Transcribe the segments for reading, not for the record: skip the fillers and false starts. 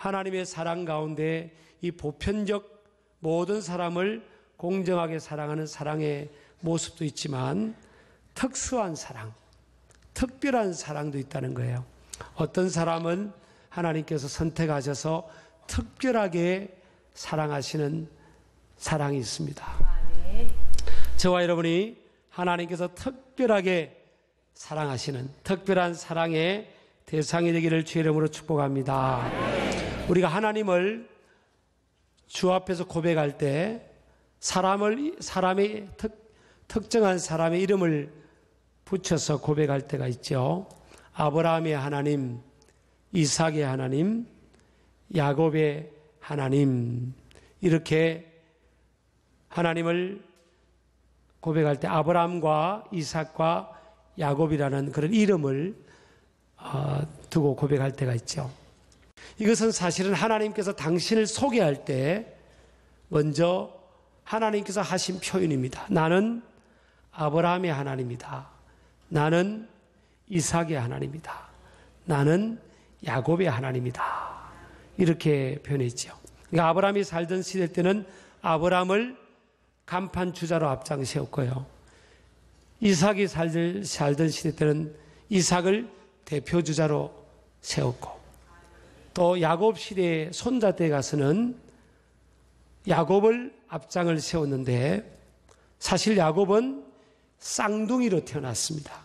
하나님의 사랑 가운데 이 보편적 모든 사람을 공정하게 사랑하는 사랑의 모습도 있지만 특수한 사랑, 특별한 사랑도 있다는 거예요. 어떤 사람은 하나님께서 선택하셔서 특별하게 사랑하시는 사랑이 있습니다. 저와 여러분이 하나님께서 특별하게 사랑하시는 특별한 사랑의 대상이 되기를 주의 이름으로 축복합니다. 우리가 하나님을 주 앞에서 고백할 때 사람의 특정한 사람의 이름을 붙여서 고백할 때가 있죠. 아브라함의 하나님, 이삭의 하나님, 야곱의 하나님, 이렇게 하나님을 고백할 때 아브라함과 이삭과 야곱이라는 그런 이름을 두고 고백할 때가 있죠. 이것은 사실은 하나님께서 당신을 소개할 때 먼저 하나님께서 하신 표현입니다. 나는 아브라함의 하나님이다. 나는 이삭의 하나님이다. 나는 야곱의 하나님이다. 이렇게 표현했죠. 그러니까 아브라함이 살던 시대 때는 아브라함을 간판 주자로 앞장세웠고요. 이삭이 살던 시대 때는 이삭을 대표 주자로 세웠고, 또 야곱 시대의 손자 때 가서는 야곱을 앞장을 세웠는데 사실 야곱은 쌍둥이로 태어났습니다.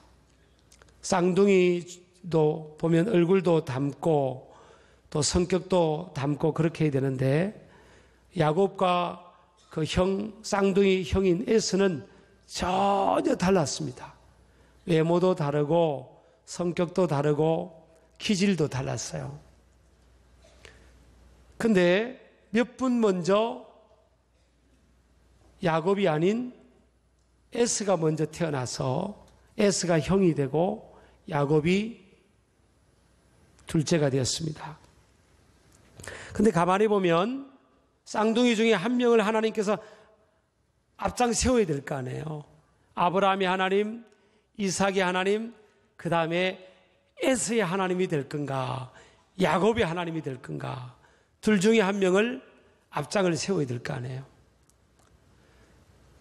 쌍둥이도 보면 얼굴도 닮고 또 성격도 닮고 그렇게 해야 되는데 야곱과 그 쌍둥이 형인 에서는 전혀 달랐습니다. 외모도 다르고 성격도 다르고 기질도 달랐어요. 근데 몇 분 먼저 야곱이 아닌 에스가 먼저 태어나서 에스가 형이 되고 야곱이 둘째가 되었습니다. 근데 가만히 보면 쌍둥이 중에 한 명을 하나님께서 앞장 세워야 될 거 아니에요. 아브라함의 하나님, 이삭의 하나님, 그 다음에 에스의 하나님이 될 건가, 야곱의 하나님이 될 건가, 둘 중에 한 명을 앞장을 세워야 될 거 아니에요.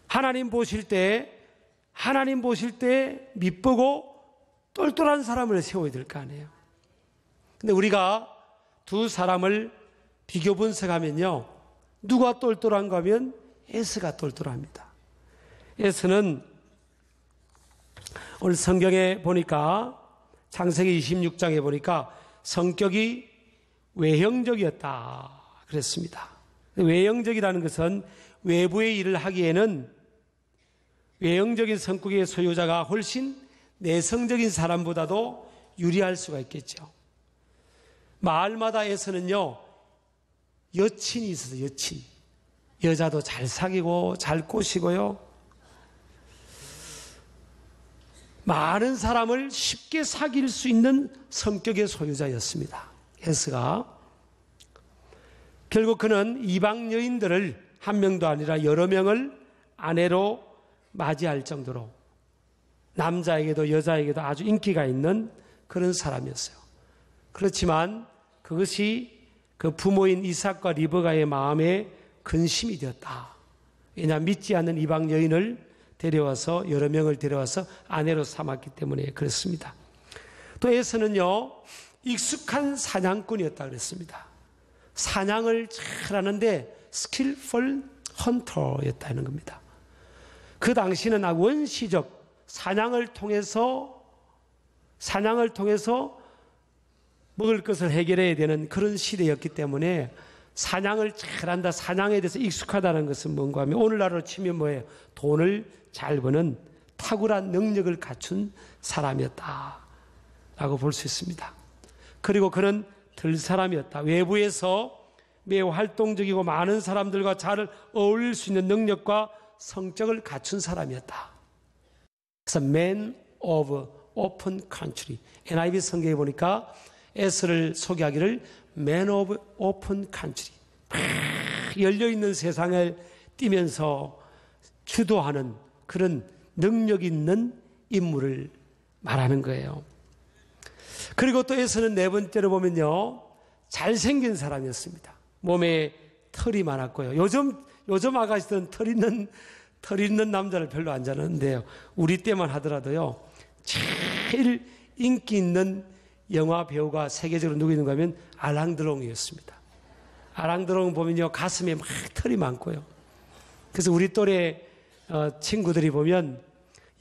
하나님 보실 때 밑보고 똘똘한 사람을 세워야 될 거 아니에요. 근데 우리가 두 사람을 비교 분석하면요, 누가 똘똘한가 하면 에스가 똘똘합니다. 에스는 오늘 성경에 보니까 창세기 26장에 보니까 성격이 외형적이었다 그랬습니다. 외형적이라는 것은 외부의 일을 하기에는 외형적인 성격의 소유자가 훨씬 내성적인 사람보다도 유리할 수가 있겠죠. 마을마다에서는요, 여친이 있어서 여친. 여자도 잘 사귀고 잘 꼬시고요. 많은 사람을 쉽게 사귈 수 있는 성격의 소유자였습니다. 에스가. 결국 그는 이방 여인들을 한 명도 아니라 여러 명을 아내로 맞이할 정도로 남자에게도 여자에게도 아주 인기가 있는 그런 사람이었어요. 그렇지만 그것이 그 부모인 이삭과 리브가의 마음에 근심이 되었다. 왜냐하면 믿지 않는 이방 여인을 데려와서 여러 명을 데려와서 아내로 삼았기 때문에 그렇습니다. 또 에서는요, 익숙한 사냥꾼이었다 그랬습니다. 사냥을 잘하는데 skillful hunter였다는 겁니다. 그 당시는 원시적 사냥을 통해서 먹을 것을 해결해야 되는 그런 시대였기 때문에 사냥을 잘한다, 사냥에 대해서 익숙하다는 것은 뭔가 하면 오늘날로 치면 뭐예요? 돈을 잘 버는 탁월한 능력을 갖춘 사람이었다라고 볼 수 있습니다. 그리고 그는 들사람이었다. 외부에서 매우 활동적이고 많은 사람들과 잘 어울릴 수 있는 능력과 성격을 갖춘 사람이었다. 그래서 man of open country. NIV 성경에 보니까 에스를 소개하기를 man of open country. 열려있는 세상을 뛰면서 주도하는 그런 능력 있는 인물을 말하는 거예요. 그리고 또 에서는 네 번째로 보면요, 잘생긴 사람이었습니다. 몸에 털이 많았고요. 요즘 아가씨들은 털 있는 남자를 별로 안 좋아하는데요. 우리 때만 하더라도요. 제일 인기 있는 영화 배우가 세계적으로 누구 있는가 하면 알랑드롱이었습니다. 알랑드롱 보면요. 가슴에 막 털이 많고요. 그래서 우리 또래 친구들이 보면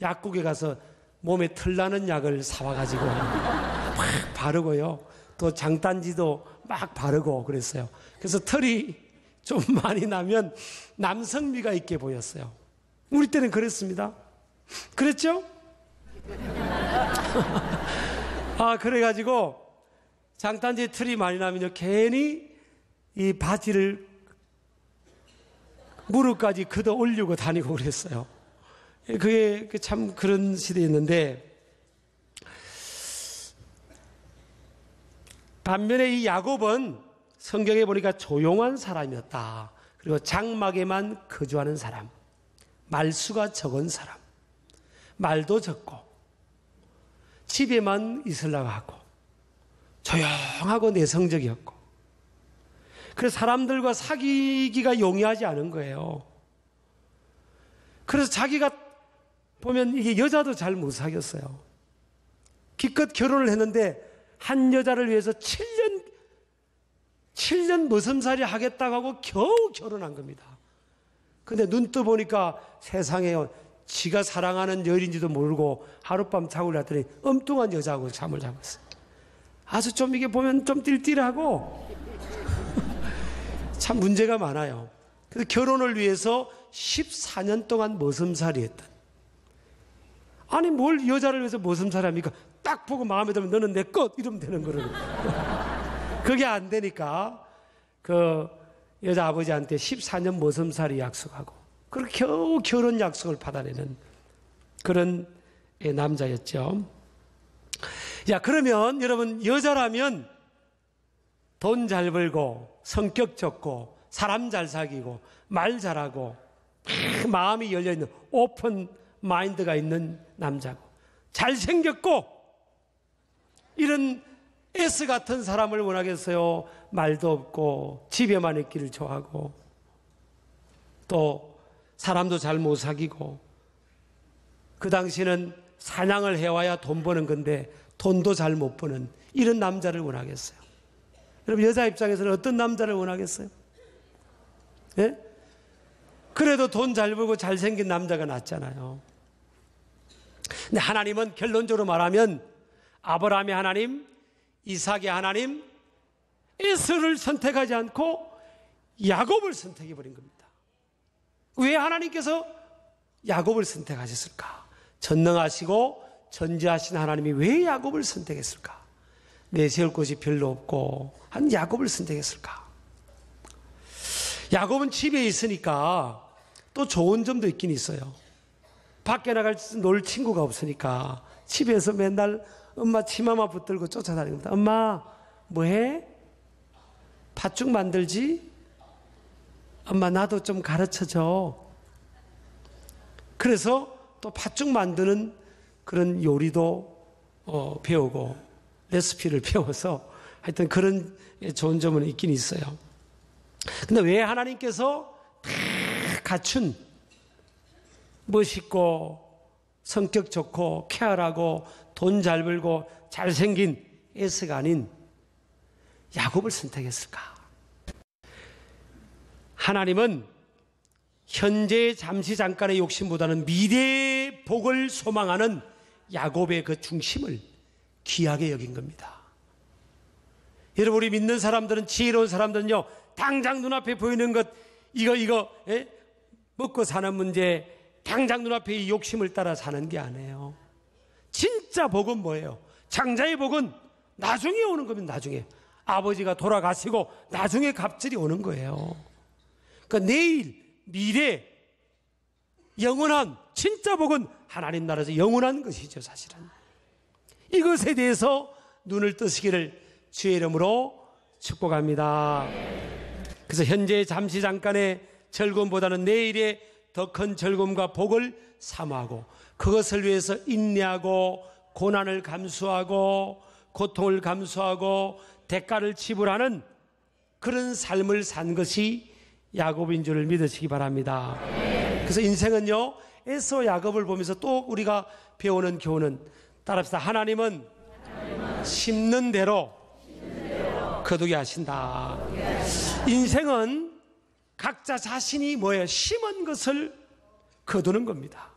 약국에 가서 몸에 털 나는 약을 사와가지고 막 바르고요. 또 장단지도 막 바르고 그랬어요. 그래서 털이 좀 많이 나면 남성미가 있게 보였어요. 우리 때는 그랬습니다. 그랬죠? 그래가지고 장단지에 털이 많이 나면요. 괜히 이 바지를 무릎까지 걷어 올리고 다니고 그랬어요. 그게 참 그런 시대였는데, 반면에 이 야곱은 성경에 보니까 조용한 사람이었다. 그리고 장막에만 거주하는 사람, 말수가 적은 사람, 말도 적고 집에만 있으려고 하고 조용하고 내성적이었고, 그래서 사람들과 사귀기가 용이하지 않은 거예요. 그래서 자기가 보면 이게 여자도 잘 못 사귀었어요. 기껏 결혼을 했는데 한 여자를 위해서 7년 머슴살이 하겠다고 하고 겨우 결혼한 겁니다. 근데 눈 떠보니까 세상에 지가 사랑하는 여인인지도 모르고 하룻밤 자고 일어났더니 엉뚱한 여자하고 잠을 잡았어요. 아주 좀 이게 보면 좀 띨띨하고 참 문제가 많아요. 그래서 결혼을 위해서 14년 동안 머슴살이 했던. 아니 뭘 여자를 위해서 머슴살이 합니까? 딱 보고 마음에 들면 너는 내 것 이러면 되는 거거든요. 그게 안 되니까 그 여자 아버지한테 14년 머슴살이 약속하고 그렇게 겨우 결혼 약속을 받아내는 그런 남자였죠. 자, 그러면 여러분, 여자라면 돈 잘 벌고 성격 좋고 사람 잘 사귀고 말 잘하고 마음이 열려있는 오픈 마인드가 있는 남자고 잘생겼고 이런 S 같은 사람을 원하겠어요? 말도 없고 집에만 있기를 좋아하고 또 사람도 잘 못 사귀고, 그 당시에는 사냥을 해와야 돈 버는 건데 돈도 잘 못 버는 이런 남자를 원하겠어요? 여러분, 여자 입장에서는 어떤 남자를 원하겠어요? 예? 그래도 돈 잘 벌고 잘생긴 남자가 낫잖아요. 근데 하나님은 결론적으로 말하면 아브라함의 하나님, 이삭의 하나님, 에서를 선택하지 않고 야곱을 선택해 버린 겁니다. 왜 하나님께서 야곱을 선택하셨을까? 전능하시고 전지하신 하나님이 왜 야곱을 선택했을까? 내세울 곳이 별로 없고 한 야곱을 선택했을까? 야곱은 집에 있으니까 또 좋은 점도 있긴 있어요. 밖에 나갈 놀 친구가 없으니까 집에서 맨날 엄마 치마만 붙들고 쫓아다닙니다. 엄마 뭐해? 팥죽 만들지? 엄마 나도 좀 가르쳐줘. 그래서 또 팥죽 만드는 그런 요리도 배우고 레시피를 배워서 하여튼 그런 좋은 점은 있긴 있어요. 근데 왜 하나님께서 다 갖춘 멋있고 성격 좋고 쾌활하고 돈 잘 벌고 잘생긴 에스가 아닌 야곱을 선택했을까? 하나님은 현재의 잠시 잠깐의 욕심보다는 미래의 복을 소망하는 야곱의 그 중심을 귀하게 여긴 겁니다. 여러분, 우리 믿는 사람들은, 지혜로운 사람들은요, 당장 눈앞에 보이는 것, 이거 먹고 사는 문제, 당장 눈앞에 이 욕심을 따라 사는 게 아니에요. 진짜 복은 뭐예요? 장자의 복은 나중에 오는 겁니다. 나중에 아버지가 돌아가시고 나중에 갑절이 오는 거예요. 그러니까 내일, 미래, 영원한 진짜 복은 하나님 나라에서 영원한 것이죠. 사실은 이것에 대해서 눈을 뜨시기를 주의 이름으로 축복합니다. 그래서 현재 잠시 잠깐의 즐거움보다는 내일의 더 큰 즐거움과 복을 사모하고, 그것을 위해서 인내하고 고난을 감수하고 고통을 감수하고 대가를 지불하는 그런 삶을 산 것이 야곱인 줄을 믿으시기 바랍니다. 그래서 인생은요, 에서 야곱을 보면서 또 우리가 배우는 교훈은 따라합시다. 하나님은 심는 대로 거두게 하신다. 인생은 각자 자신이 뭐예요? 심은 것을 거두는 겁니다.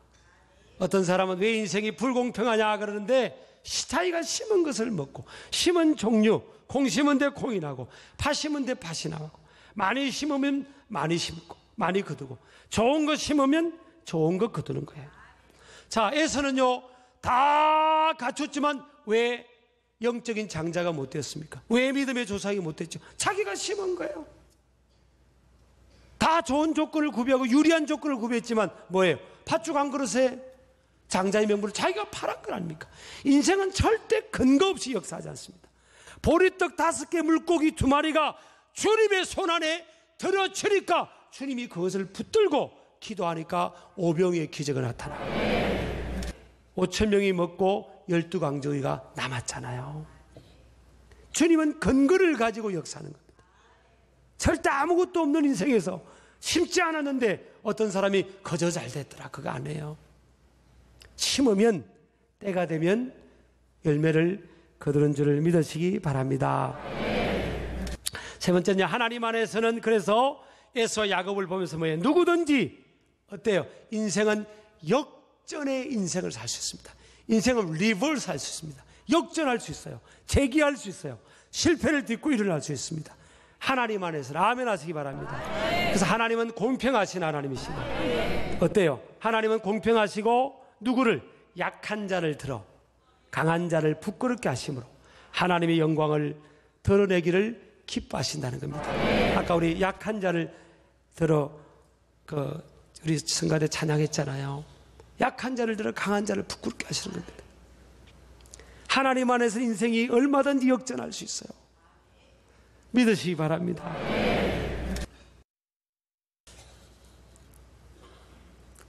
어떤 사람은 왜 인생이 불공평하냐 그러는데 자기가 심은 것을 먹고, 심은 종류, 콩 심은 데 콩이 나고 팥 심은 데 팥이 나고, 많이 심으면 많이 심고 많이 거두고, 좋은 거 심으면 좋은 거 거두는 거예요. 자, 에서는요 다 갖췄지만 왜 영적인 장자가 못 되었습니까? 왜 믿음의 조상이 못 됐죠? 자기가 심은 거예요. 다 좋은 조건을 구비하고 유리한 조건을 구비했지만 뭐예요? 팥죽 한 그릇에 장자의 명분을 자기가 팔은 것 아닙니까? 인생은 절대 근거 없이 역사하지 않습니다. 보리떡 5개, 물고기 2마리가 주님의 손안에 들어치니까 주님이 그것을 붙들고 기도하니까 5병의 기적이 나타나요. 5,000명이 먹고 12강조기가 남았잖아요. 주님은 근거를 가지고 역사하는 겁니다. 절대 아무것도 없는 인생에서 심지 않았는데 어떤 사람이 거저 잘 됐더라, 그거 아니에요. 심으면 때가 되면 열매를 거두는 줄을 믿으시기 바랍니다. 세 번째는 하나님 안에서는, 그래서 에서와 야곱을 보면서 뭐예요? 누구든지 어때요? 인생은 역전의 인생을 살 수 있습니다. 인생은 리버스 할 수 있습니다. 역전할 수 있어요. 재기할 수 있어요. 실패를 딛고 일어날 수 있습니다. 하나님 안에서는. 아멘 하시기 바랍니다. 그래서 하나님은 공평하신 하나님이십니다. 어때요? 하나님은 공평하시고 누구를? 약한 자를 들어 강한 자를 부끄럽게 하심으로 하나님의 영광을 드러내기를 기뻐하신다는 겁니다. 아까 우리 약한 자를 들어 우리 성가대 찬양했잖아요. 약한 자를 들어 강한 자를 부끄럽게 하시는 겁니다. 하나님 안에서 인생이 얼마든지 역전할 수 있어요. 믿으시기 바랍니다.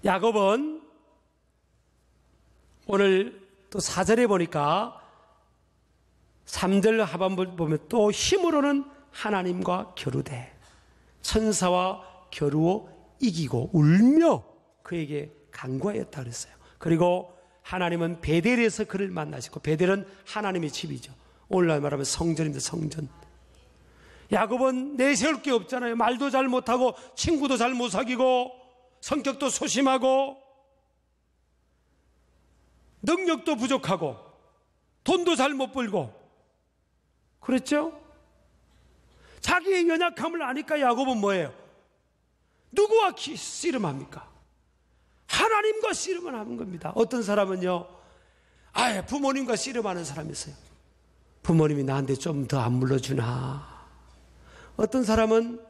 야곱은 오늘 또 4절에 보니까 3절 하반부 보면 또 힘으로는 하나님과 겨루되 천사와 겨루어 이기고 울며 그에게 간구하였다 그랬어요. 그리고 하나님은 베델에서 그를 만나시고, 베델은 하나님의 집이죠. 오늘날 말하면 성전입니다. 성전. 야곱은 내세울 게 없잖아요. 말도 잘 못하고 친구도 잘 못 사귀고 성격도 소심하고 능력도 부족하고 돈도 잘 못 벌고 그랬죠? 자기의 연약함을 아니까 야곱은 뭐예요? 누구와 씨름합니까? 하나님과 씨름을 하는 겁니다. 어떤 사람은요, 부모님과 씨름하는 사람이 있어요. 부모님이 나한테 좀 더 안 물러주나. 어떤 사람은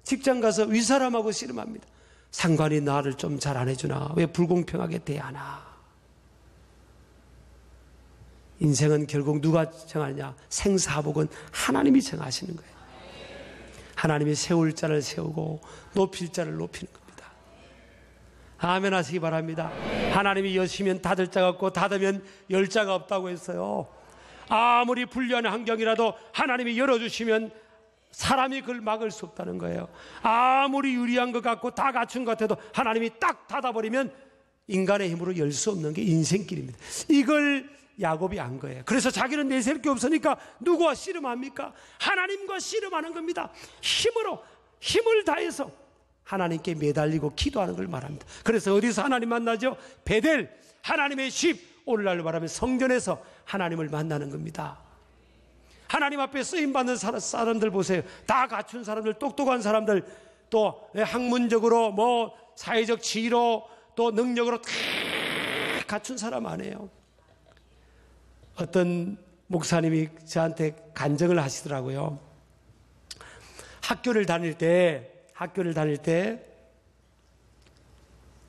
직장 가서 윗사람하고 씨름합니다. 상관이 나를 좀 잘 안 해주나. 왜 불공평하게 대하나. 인생은 결국 누가 정하느냐? 생사복은 하나님이 정하시는 거예요. 하나님이 세울 자를 세우고 높일 자를 높이는 겁니다. 아멘 하시기 바랍니다. 하나님이 여시면 닫을 자가 없고 닫으면 열 자가 없다고 했어요. 아무리 불리한 환경이라도 하나님이 열어주시면 사람이 그걸 막을 수 없다는 거예요. 아무리 유리한 것 같고 다 갖춘 것 같아도 하나님이 딱 닫아버리면 인간의 힘으로 열 수 없는 게 인생길입니다. 이걸 야곱이 안 거예요. 그래서 자기는 내세울 게 없으니까 누구와 씨름합니까? 하나님과 씨름하는 겁니다. 힘을 다해서 하나님께 매달리고 기도하는 걸 말합니다. 그래서 어디서 하나님 만나죠? 베델, 하나님의 집, 오늘날로 말하면 성전에서 하나님을 만나는 겁니다. 하나님 앞에 쓰임받는 사람들 보세요. 다 갖춘 사람들, 똑똑한 사람들, 또 학문적으로 사회적 지위로 또 능력으로 다 갖춘 사람 아니에요. 어떤 목사님이 저한테 간증을 하시더라고요. 학교를 다닐 때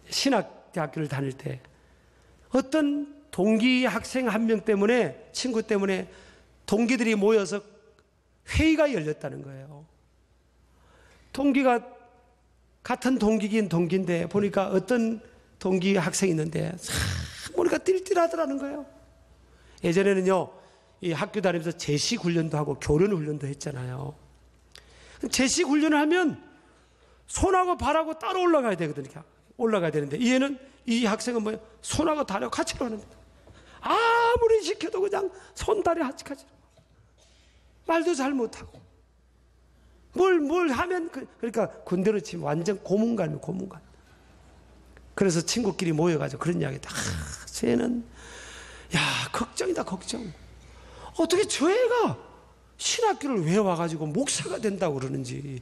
신학대학교를 다닐 때 어떤 동기 학생 한 명 때문에, 친구 때문에 동기들이 모여서 회의가 열렸다는 거예요. 동기가 같은 동기긴 동기인데 보니까 어떤 동기 학생이 있는데 참 보니까 띨띨하더라는 거예요. 예전에는요, 이 학교 다니면서 제식 훈련도 하고 교련 훈련도 했잖아요. 제식 훈련을 하면 손하고 발하고 따로 올라가야 되거든요. 올라가야 되는데 이 학생은 뭐예요? 손하고 다리하고 같이 올라갑니다. 아무리 시켜도 그냥 손, 다리 같이 말도 잘 못하고 뭘 하면 그러니까 군대로 치면 완전 고문관이에요. 고문관. 그래서 친구끼리 모여가지고 그런 이야기 다 쟤는 걱정이다 걱정. 어떻게 저 애가 신학교를 왜 와가지고 목사가 된다고 그러는지,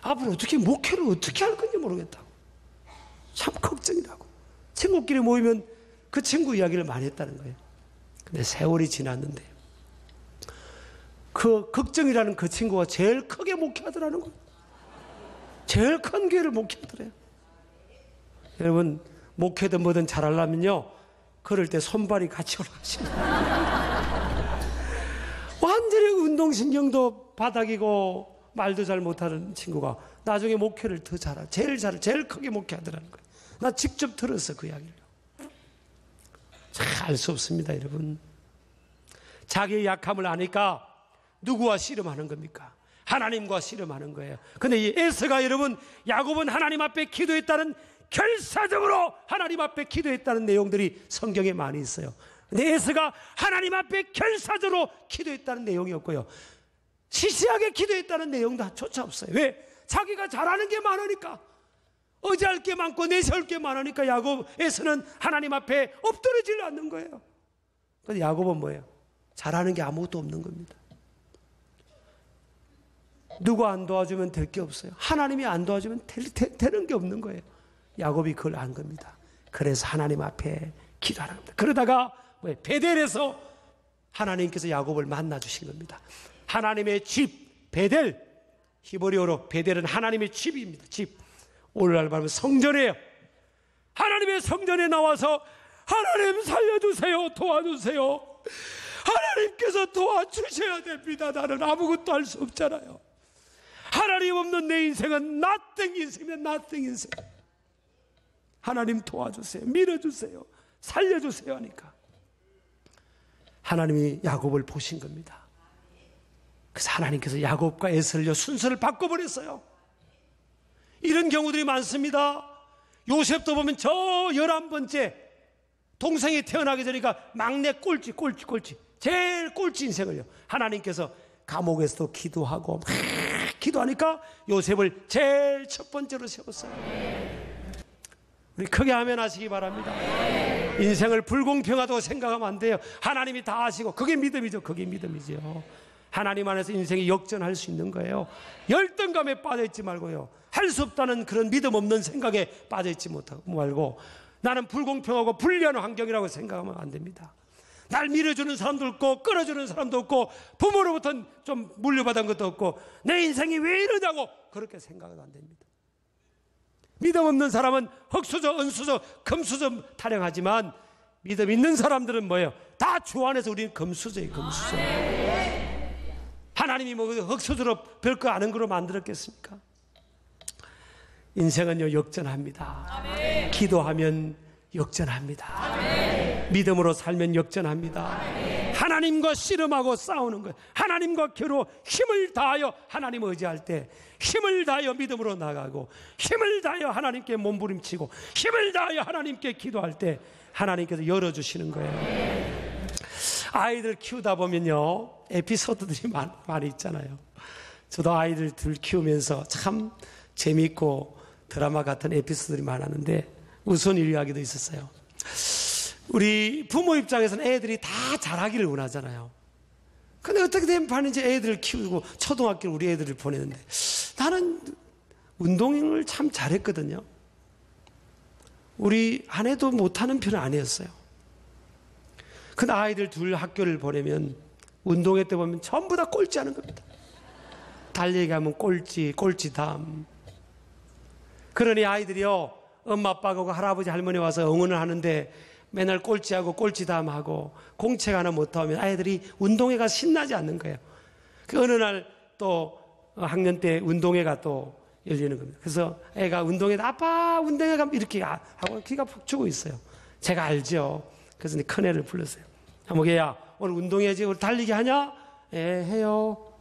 앞으로 어떻게 목회를 어떻게 할 건지 모르겠다고 참 걱정이라고. 친구끼리 모이면 그 친구 이야기를 많이 했다는 거예요. 근데 세월이 지났는데 그 걱정이라는 그 친구가 제일 크게 목회하더라는 거예요. 제일 큰 교회를 목회하더래요. 여러분, 목회든 뭐든 잘하려면요, 그럴 때 손발이 같이 올라가시는 완전히 운동신경도 바닥이고 말도 잘 못하는 친구가 나중에 목회를 더 잘하고 제일 크게 목회하더라는 거예요. 나 직접 들었어, 그 이야기를. 잘 알 수 없습니다, 여러분. 자기의 약함을 아니까 누구와 씨름하는 겁니까? 하나님과 씨름하는 거예요. 근데 이 에서가, 여러분, 야곱은 하나님 앞에 기도했다는, 결사적으로 하나님 앞에 기도했다는 내용들이 성경에 많이 있어요. 근데 에서가 하나님 앞에 결사적으로 기도했다는 내용이 없고요, 시시하게 기도했다는 내용도 조차 없어요. 왜? 자기가 잘하는 게 많으니까, 의지할 게 많고 내세울 게 많으니까 야곱에서는 하나님 앞에 엎드러지지 않는 거예요. 근데 야곱은 뭐예요? 잘하는 게 아무것도 없는 겁니다. 누가 안 도와주면 될 게 없어요. 하나님이 안 도와주면 되는 게 없는 거예요. 야곱이 그걸 안 겁니다. 그래서 하나님 앞에 기도하는 겁니다. 그러다가 베델에서 하나님께서 야곱을 만나 주신 겁니다. 하나님의 집 베델, 히브리어로 베델은 하나님의 집입니다. 집. 오늘날 말하면 성전이에요. 하나님의 성전에 나와서 하나님 살려주세요, 도와주세요, 하나님께서 도와주셔야 됩니다. 나는 아무것도 할 수 없잖아요. 하나님 없는 내 인생은 nothing 인생이면 nothing 인생. 하나님 도와주세요, 밀어주세요, 살려주세요 하니까 하나님이 야곱을 보신 겁니다. 그래서 하나님께서 야곱과 에서를 순서를 바꿔버렸어요. 이런 경우들이 많습니다. 요셉도 보면 저 11번째 동생이 태어나기 전이니까 막내 꼴찌 제일 꼴찌 인생을요, 하나님께서 감옥에서도 기도하고 막 기도하니까 요셉을 제일 첫 번째로 세웠어요. 우리 크게 아멘 하시기 바랍니다. 인생을 불공평하다고 생각하면 안 돼요. 하나님이 다 아시고, 그게 믿음이죠. 그게 믿음이죠. 하나님 안에서 인생이 역전할 수 있는 거예요. 열등감에 빠져있지 말고요, 할 수 없다는 그런 믿음 없는 생각에 빠져있지 말고, 나는 불공평하고 불리한 환경이라고 생각하면 안 됩니다. 날 밀어주는 사람도 없고 끌어주는 사람도 없고 부모로부터 좀 물려받은 것도 없고 내 인생이 왜 이러냐고 그렇게 생각은 안 됩니다. 믿음 없는 사람은 흙수저, 은수저, 금수저 타령하지만 믿음 있는 사람들은 뭐예요? 다 주 안에서 우리는 금수저예요. 금수저. 하나님이 뭐 흙수저로 별거 아는 거로 만들었겠습니까? 인생은요, 역전합니다. 아멘. 기도하면 역전합니다. 아멘. 믿음으로 살면 역전합니다. 아멘. 하나님과 씨름하고 싸우는 거예요. 하나님과 겨루 힘을 다하여 하나님을 의지할 때, 힘을 다하여 믿음으로 나가고, 힘을 다하여 하나님께 몸부림치고, 힘을 다하여 하나님께 기도할 때 하나님께서 열어주시는 거예요. 아이들 키우다 보면요, 에피소드들이 많이 있잖아요. 저도 아이들 둘 키우면서 참 재미있고 드라마 같은 에피소드들이 많았는데 우선 이 이야기도 있었어요. 우리 부모 입장에서는 애들이 다 잘하기를 원하잖아요. 근데 어떻게 된 판인지 애들을 키우고 초등학교를 우리 애들을 보내는데 나는 운동을 참 잘했거든요. 우리 아내도 못하는 편은 아니었어요. 근데 아이들 둘 학교를 보내면 운동회 때 보면 전부 다 꼴찌하는 겁니다. 달리기 하면 꼴찌담. 그러니 아이들이요, 엄마 아빠하고 할아버지 할머니 와서 응원을 하는데 맨날 꼴찌하고 꼴찌담하고 공책 하나 못하면 아이들이 운동회가 신나지 않는 거예요. 그 어느 날 또 학년 때 운동회가 또 열리는 겁니다. 그래서 애가 운동회, 아빠 운동회 가면 이렇게 하고 기가 푹 주고 있어요. 제가 알죠. 그래서 큰애를 불렀어요. 아무개야, 오늘 운동해야지. 오늘 달리기 하냐? 해요.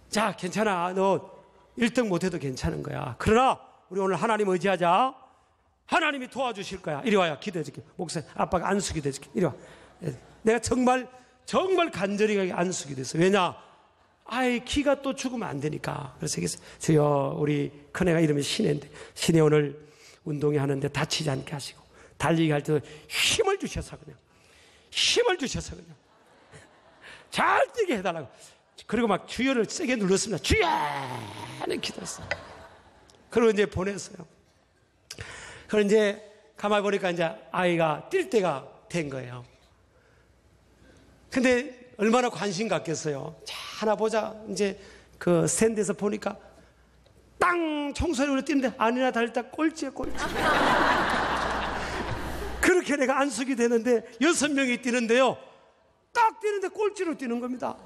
자, 괜찮아. 너 1등 못해도 괜찮은 거야. 그러나 우리 오늘 하나님 의지하자. 하나님이 도와주실 거야. 이리 와요. 기도해줄게. 목사님, 아빠가 안수기 돼줄게. 이리 와. 내가 정말 간절히 안수기 됐어. 왜냐? 아이, 키가 또 죽으면 안 되니까. 그래서 얘기했어요. 주여, 우리 큰애가 이름이 신혜인데, 신혜 오늘 운동회 하는데 다치지 않게 하시고, 달리기 할 때도 힘을 주셔서 그냥 잘 뛰게 해달라고. 그리고 막 주여를 세게 눌렀습니다. 주여는 기도했어요. 그리고 이제 보냈어요. 그리고 이제 가만히 보니까 이제 아이가 뛸 때가 된 거예요. 근데 얼마나 관심 갖겠어요. 자, 하나 보자. 이제 그 스탠드에서 보니까 땅 총소리로 뛰는데 아니나 다를까 꼴찌야, 꼴찌. 그렇게 내가 안수기 되는데 6명이 뛰는데요. 딱 뛰는데 꼴찌로 뛰는 겁니다.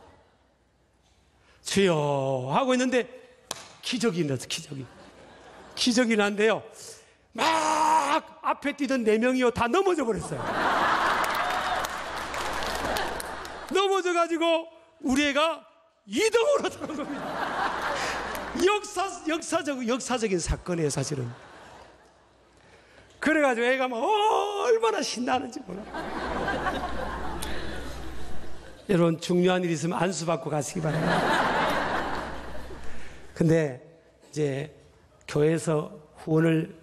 주여 하고 있는데 기적이 났어. 기적이 난데요. 막 앞에 뛰던 4명이요 다 넘어져 버렸어요. 넘어져가지고 우리 애가 2등으로 들어온 겁니다. 역사적인 사건이에요, 사실은. 그래가지고 애가 막 얼마나 신나는지 몰라. 여러분, 중요한 일 있으면 안수받고 가시기 바랍니다. 근데 이제 교회에서 후원을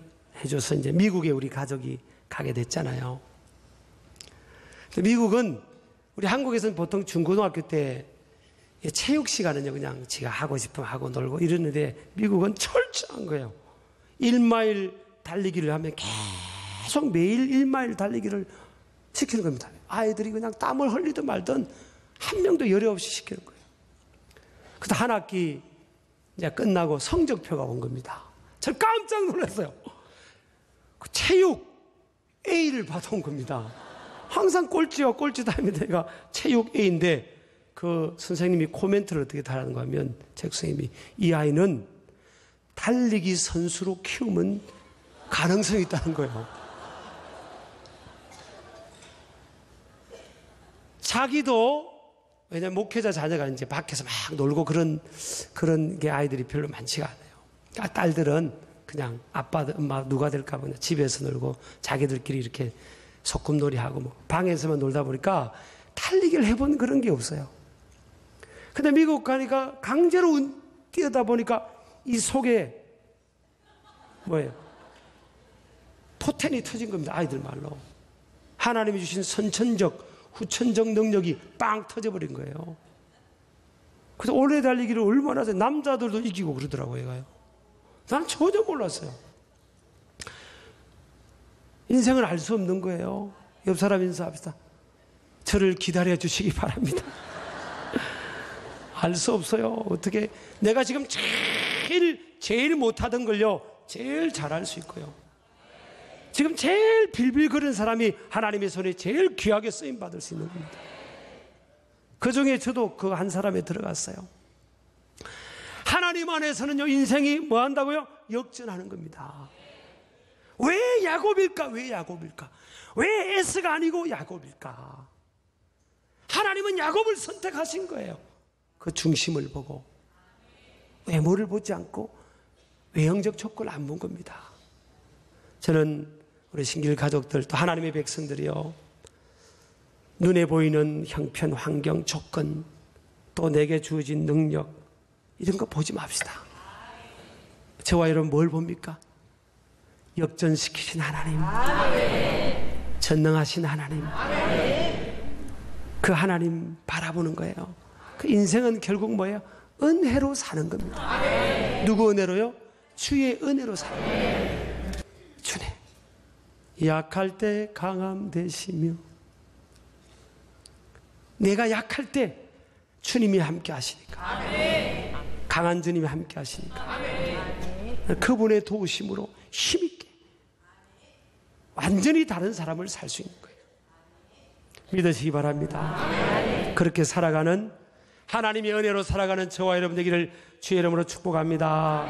해줘서 이제 미국에 우리 가족이 가게 됐잖아요. 미국은 우리 한국에서는 보통 중고등학교 때 체육 시간은요 그냥 지가 하고 싶으면 하고 놀고 이러는데 미국은 철저한 거예요. 1마일 달리기를 하면 계속 매일 1마일 달리기를 시키는 겁니다. 아이들이 그냥 땀을 흘리든 말든 한 명도 열애 없이 시키는 거예요. 그래서 한 학기 이제 끝나고 성적표가 온 겁니다. 저 깜짝 놀랐어요. 그 체육 A를 받아온 겁니다. 항상 꼴찌와 꼴찌 다음에 내가 체육 A인데 그 선생님이 코멘트를 어떻게 달하는가 하면 제 선생님이 이 아이는 달리기 선수로 키우면 가능성이 있다는 거예요. 자기도 왜냐면 목회자 자녀가 이제 밖에서 막 놀고 그런 게 아이들이 별로 많지가 않아요. 딸들은 그냥 아빠, 엄마 누가 될까 그냥 집에서 놀고 자기들끼리 이렇게 소꿉놀이하고 뭐 방에서만 놀다 보니까 달리기를 해본 그런 게 없어요. 근데 미국 가니까 강제로 뛰어다 보니까 이 속에 뭐예요? 포텐이 터진 겁니다. 아이들 말로. 하나님이 주신 선천적, 후천적 능력이 빵 터져버린 거예요. 그래서 오래 달리기를 얼마나 해서 남자들도 이기고 그러더라고요. 얘가요. 난 전혀 몰랐어요. 인생을 알 수 없는 거예요. 옆 사람 인사합시다. 저를 기다려 주시기 바랍니다. 알 수 없어요. 어떻게 내가 지금 제일 못하던 걸요 제일 잘할 수 있고요. 지금 제일 빌빌거리는 사람이 하나님의 손에 제일 귀하게 쓰임 받을 수 있는 겁니다. 그 중에 저도 그 한 사람에 들어갔어요. 하나님 안에서는요 인생이 뭐 한다고요? 역전하는 겁니다. 왜 야곱일까? 왜 에스가 아니고 야곱일까? 하나님은 야곱을 선택하신 거예요. 그 중심을 보고 외모를 보지 않고 외형적 조건을 안 본 겁니다. 저는 우리 신길 가족들 또 하나님의 백성들이요 눈에 보이는 형편, 환경, 조건 또 내게 주어진 능력 이런 거 보지 맙시다. 저와 여러분 뭘 봅니까? 역전시키신 하나님, 전능하신 하나님, 그 하나님 바라보는 거예요. 그 인생은 결국 뭐예요? 은혜로 사는 겁니다. 누구 은혜로요? 주의 은혜로 사는 거예요. 주님, 약할 때 강함 되시며 내가 약할 때 주님이 함께 하시니까 강한 주님이 함께 하시니까 그분의 도우심으로 힘있게 완전히 다른 사람을 살 수 있는 거예요. 믿으시기 바랍니다. 그렇게 살아가는 하나님의 은혜로 살아가는 저와 여러분 되기를 주의 이름으로 축복합니다.